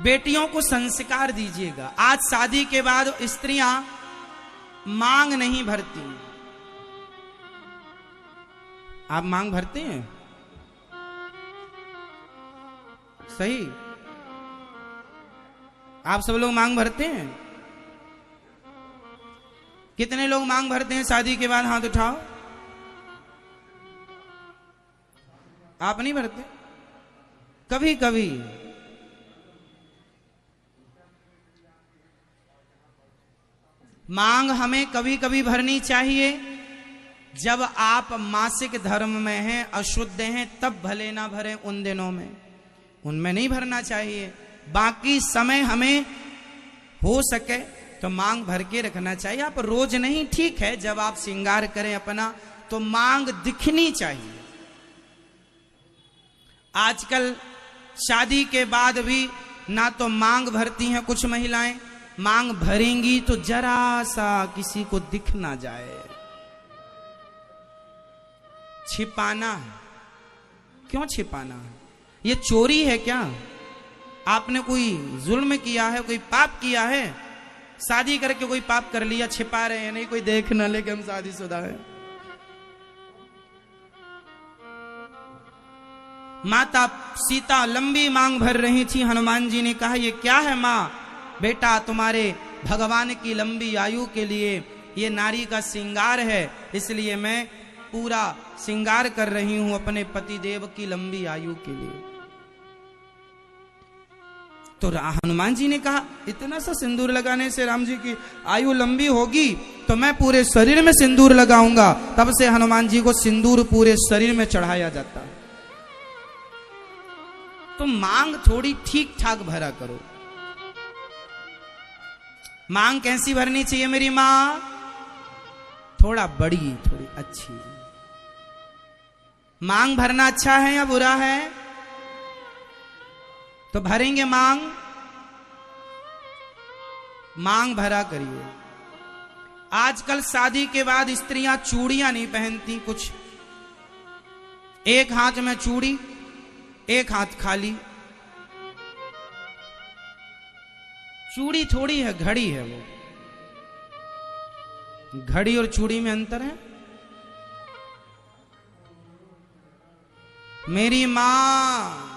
बेटियों को संस्कार दीजिएगा। आज शादी के बाद स्त्रियां मांग नहीं भरती। आप मांग भरते हैं? सही, आप सब लोग मांग भरते हैं? कितने लोग मांग भरते हैं शादी के बाद? हाथ उठाओ। आप नहीं भरते? कभी कभी। मांग हमें कभी कभी भरनी चाहिए। जब आप मासिक धर्म में हैं, अशुद्ध हैं, तब भले ना भरें उन दिनों में, उनमें नहीं भरना चाहिए। बाकी समय हमें हो सके तो मांग भर के रखना चाहिए। आप रोज नहीं, ठीक है, जब आप श्रृंगार करें अपना तो मांग दिखनी चाहिए। आजकल शादी के बाद भी ना तो मांग भरती हैं कुछ महिलाएं, मांग भरेंगी तो जरा सा किसी को दिख ना जाए। छिपाना है। क्यों छिपाना है? ये चोरी है क्या? आपने कोई जुल्म किया है, कोई पाप किया है? शादी करके कोई पाप कर लिया, छिपा रहे हैं, नहीं कोई देख ना ले कि हम शादीशुदा हैं। माता सीता लंबी मांग भर रही थी। हनुमान जी ने कहा, ये क्या है मां? बेटा, तुम्हारे भगवान की लंबी आयु के लिए ये नारी का श्रृंगार है, इसलिए मैं पूरा श्रृंगार कर रही हूं अपने पति देव की लंबी आयु के लिए। तो हनुमान जी ने कहा, इतना सा सिंदूर लगाने से राम जी की आयु लंबी होगी तो मैं पूरे शरीर में सिंदूर लगाऊंगा। तब से हनुमान जी को सिंदूर पूरे शरीर में चढ़ाया जाता है। तो मांग थोड़ी ठीक ठाक भरा करो। मांग कैसी भरनी चाहिए मेरी मां? थोड़ा बड़ी, थोड़ी अच्छी। मांग भरना अच्छा है या बुरा है? तो भरेंगे मांग। मांग भरा करिए। आजकल शादी के बाद स्त्रियां चूड़ियां नहीं पहनती। कुछ एक हाथ में चूड़ी, एक हाथ खाली। चूड़ी थोड़ी है, घड़ी है वो। घड़ी और चूड़ी में अंतर है। मेरी मां,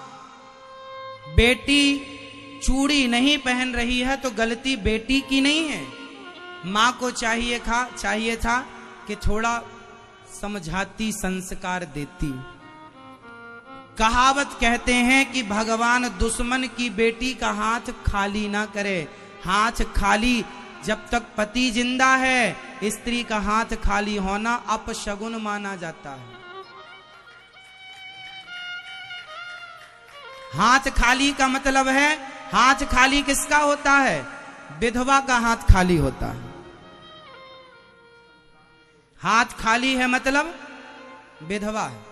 बेटी चूड़ी नहीं पहन रही है तो गलती बेटी की नहीं है। मां को चाहिए था कि थोड़ा समझाती, संस्कार देती। कहावत कहते हैं कि भगवान दुश्मन की बेटी का हाथ खाली ना करे। हाथ खाली जब तक पति जिंदा है, स्त्री का हाथ खाली होना अपशगुन माना जाता है। हाथ खाली का मतलब है, हाथ खाली किसका होता है? विधवा का हाथ खाली होता है। हाथ खाली है मतलब विधवा है।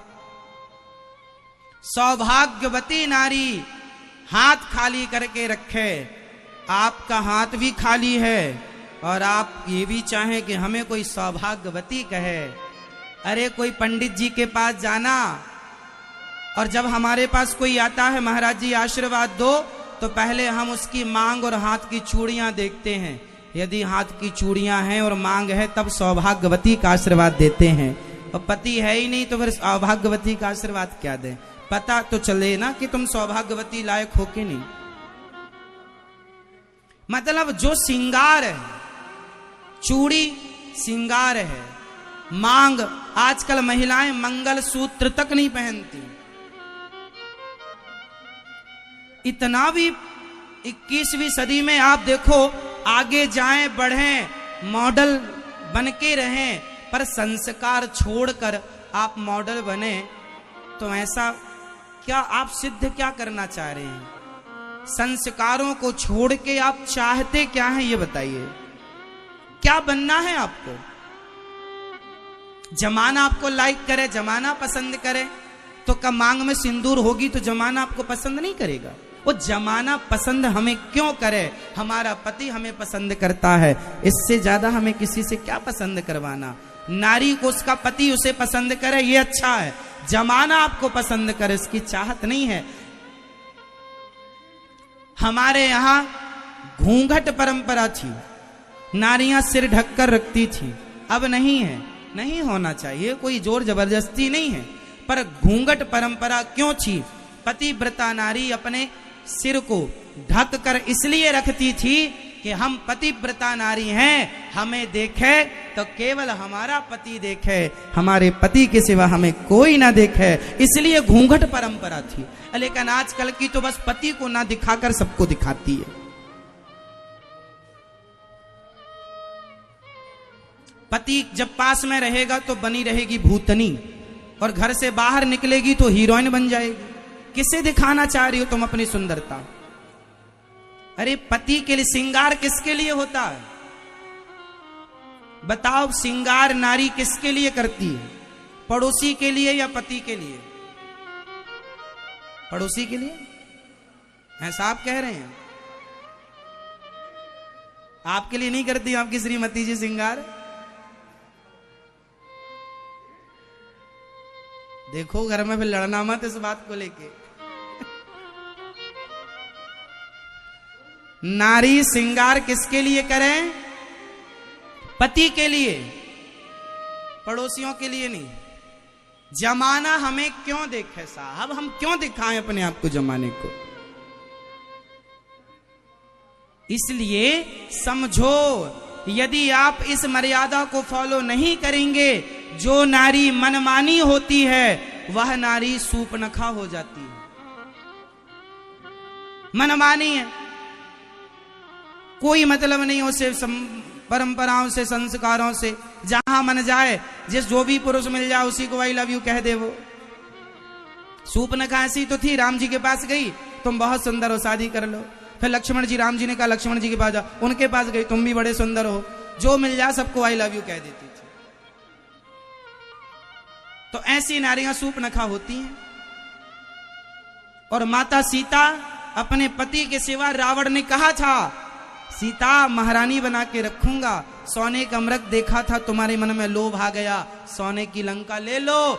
सौभाग्यवती नारी हाथ खाली करके रखे। आपका हाथ भी खाली है और आप ये भी चाहें कि हमें कोई सौभाग्यवती कहे। अरे कोई पंडित जी के पास जाना, और जब हमारे पास कोई आता है, महाराज जी आशीर्वाद दो, तो पहले हम उसकी मांग और हाथ की चूड़ियां देखते हैं। यदि हाथ की चूड़ियां हैं और मांग है तब सौभाग्यवती का आशीर्वाद देते हैं। और पति है ही नहीं तो फिर सौभाग्यवती का आशीर्वाद क्या दें? पता तो चले ना कि तुम सौभाग्यवती लायक हो कि नहीं। मतलब जो श्रृंगार है, चूड़ी श्रृंगार है। मांग, आजकल महिलाएं मंगल सूत्र तक नहीं पहनती। इतना भी 21वीं सदी में आप देखो, आगे जाएं, बढ़ें, मॉडल बन के रहें, पर संस्कार छोड़कर आप मॉडल बने तो ऐसा क्या? आप सिद्ध क्या करना चाह रहे हैं? संस्कारों को छोड़ के आप चाहते क्या हैं ये बताइए। क्या बनना है आपको? जमाना आपको लाइक करे, जमाना पसंद करे, तो कब मांग में सिंदूर होगी तो जमाना आपको पसंद नहीं करेगा। वो जमाना पसंद हमें क्यों करे? हमारा पति हमें पसंद करता है, इससे ज्यादा हमें किसी से क्या पसंद करवाना। नारी को उसका पति उसे पसंद करे ये अच्छा है, जमाना आपको पसंद करे इसकी चाहत नहीं है। हमारे यहाँ घूंघट परंपरा थी, नारियां सिर ढककर रखती थी, अब नहीं है। नहीं होना चाहिए, कोई जोर जबरदस्ती नहीं है, पर घूंघट परंपरा क्यों थी? पतिव्रता नारी अपने सिर को ढक कर इसलिए रखती थी कि हम पतिव्रता नारी हैं, हमें देखे तो केवल हमारा पति देखे, हमारे पति के सिवा हमें कोई ना देखे, इसलिए घूंघट परंपरा थी। लेकिन आजकल की तो बस पति को ना दिखाकर सबको दिखाती है। पति जब पास में रहेगा तो बनी रहेगी भूतनी, और घर से बाहर निकलेगी तो हीरोइन बन जाएगी। किसे दिखाना चाह रही हो तुम अपनी सुंदरता? अरे पति के लिए श्रृंगार किसके लिए होता है? बताओ, श्रृंगार नारी किसके लिए करती है? पड़ोसी के लिए या पति के लिए? पड़ोसी के लिए। ऐसा आप कह रहे हैं? आपके लिए नहीं करती आपकी श्रीमती जी श्रृंगार? देखो घर में फिर लड़ना मत इस बात को लेके। नारी श्रृंगार किसके लिए करें? पति के लिए, पड़ोसियों के लिए नहीं। जमाना हमें क्यों देखे साहब? हम क्यों दिखाएं अपने आप को जमाने को? इसलिए समझो, यदि आप इस मर्यादा को फॉलो नहीं करेंगे, जो नारी मनमानी होती है वह नारी सूपनखा हो जाती है। मनमानी है, कोई मतलब नहीं उसे परंपराओं से, संस्कारों से। जहां मन जाए, जिस जो भी पुरुष मिल जाए उसी को आई लव यू कह दे। वो सूपनखा ऐसी तो थी, राम जी के पास गई, तुम बहुत सुंदर हो, शादी कर लो। फिर लक्ष्मण जी, राम जी ने कहा लक्ष्मण जी के पास जा, उनके पास गई, तुम भी बड़े सुंदर हो। जो मिल जाए सबको आई लव यू कह देती थी। तो ऐसी नारियां सूपनखा होती हैं। और माता सीता, अपने पति के सिवा रावण ने कहा था सीता महारानी बना के रखूंगा, सोने का मृग देखा था, तुम्हारे मन में लोभ आ गया, सोने की लंका ले लो,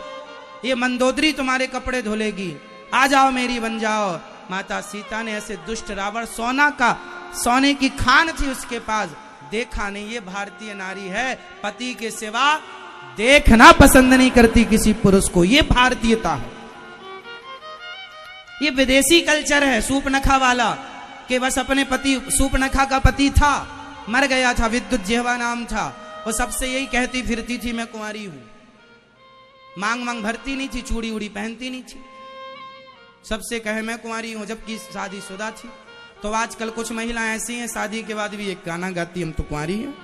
ये मंदोदरी तुम्हारे कपड़े धुलेगी, आ जाओ मेरी बन जाओ। माता सीता ने ऐसे दुष्ट रावण, सोने की खान थी उसके पास, देखा नहीं। ये भारतीय नारी है, पति के सिवा देखना पसंद नहीं करती किसी पुरुष को। ये भारतीयता है, ये विदेशी कल्चर है सूपनखा वाला, कि बस अपने पति, सूपनखा का पति था, मर गया था, विद्युत जिह्वा नाम था, वो सबसे यही कहती फिरती थी मैं कुंवारी हूं। मांग भरती नहीं थी, चूड़ी उड़ी पहनती नहीं थी, सबसे कहे मैं कुंवारी हूं, जबकि शादीशुदा थी। तो आजकल कुछ महिलाएं ऐसी हैं, शादी के बाद भी एक गाना गाती हम तो कुंवारी हैं।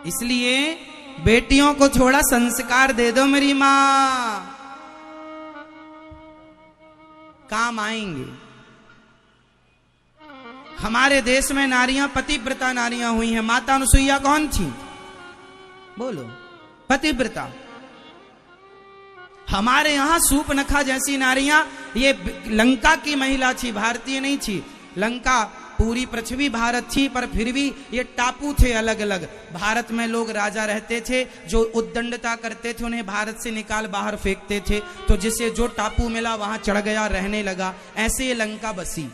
इसलिए बेटियों को थोड़ा संस्कार दे दो मेरी मां, काम आएंगे। हमारे देश में नारियां पतिव्रता नारियां हुई हैं। माता अनुसुईया कौन थी? बोलो, पतिव्रता। हमारे यहां सूपनखा जैसी नारियां, ये लंका की महिला थी, भारतीय नहीं थी। लंका पूरी पृथ्वी भारत थी, पर फिर भी ये टापू थे अलग अलग। भारत में लोग राजा रहते थे, जो उद्दंडता करते थे उन्हें भारत से निकाल बाहर फेंकते थे, तो जिसे जो टापू मिला वहां चढ़ गया, रहने लगा। ऐसे ये लंका बसी।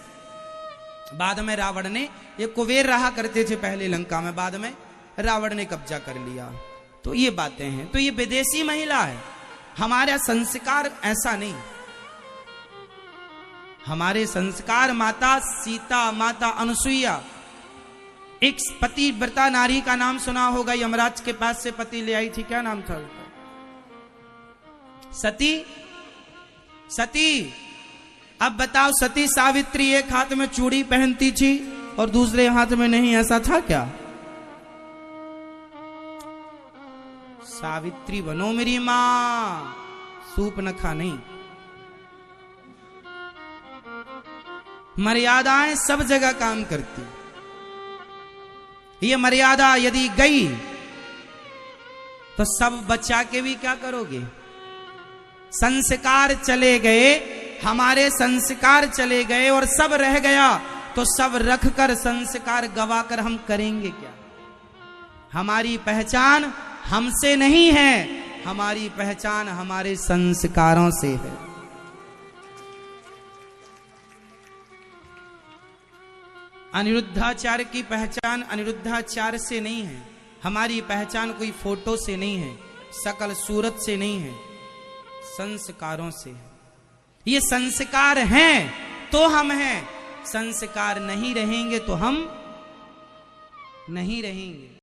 बाद में रावण ने, ये कुबेर रहा करते थे पहले लंका में, बाद में रावण ने कब्जा कर लिया। तो ये बातें हैं। तो ये विदेशी महिला है, हमारा संस्कार ऐसा नहीं। हमारे संस्कार, माता सीता, माता अनुसुईया, एक पतिव्रता नारी का नाम सुना होगा, यमराज के पास से पति ले आई थी, क्या नाम था उसका? सती। सती। अब बताओ, सती सावित्री एक हाथ में चूड़ी पहनती थी और दूसरे हाथ में नहीं, ऐसा था क्या? सावित्री बनो मेरी मां, सूपनखा नहीं। मर्यादाएं सब जगह काम करती। ये मर्यादा यदि गई तो सब बचा के भी क्या करोगे? संस्कार चले गए, हमारे संस्कार चले गए और सब रह गया, तो सब रखकर संस्कार गवाकर हम करेंगे क्या? हमारी पहचान हमसे नहीं है, हमारी पहचान हमारे संस्कारों से है। अनिरुद्धाचार्य की पहचान अनिरुद्धाचार्य से नहीं है, हमारी पहचान कोई फोटो से नहीं है, शकल सूरत से नहीं है, संस्कारों से है। ये संस्कार हैं तो हम हैं, संस्कार नहीं रहेंगे तो हम नहीं रहेंगे।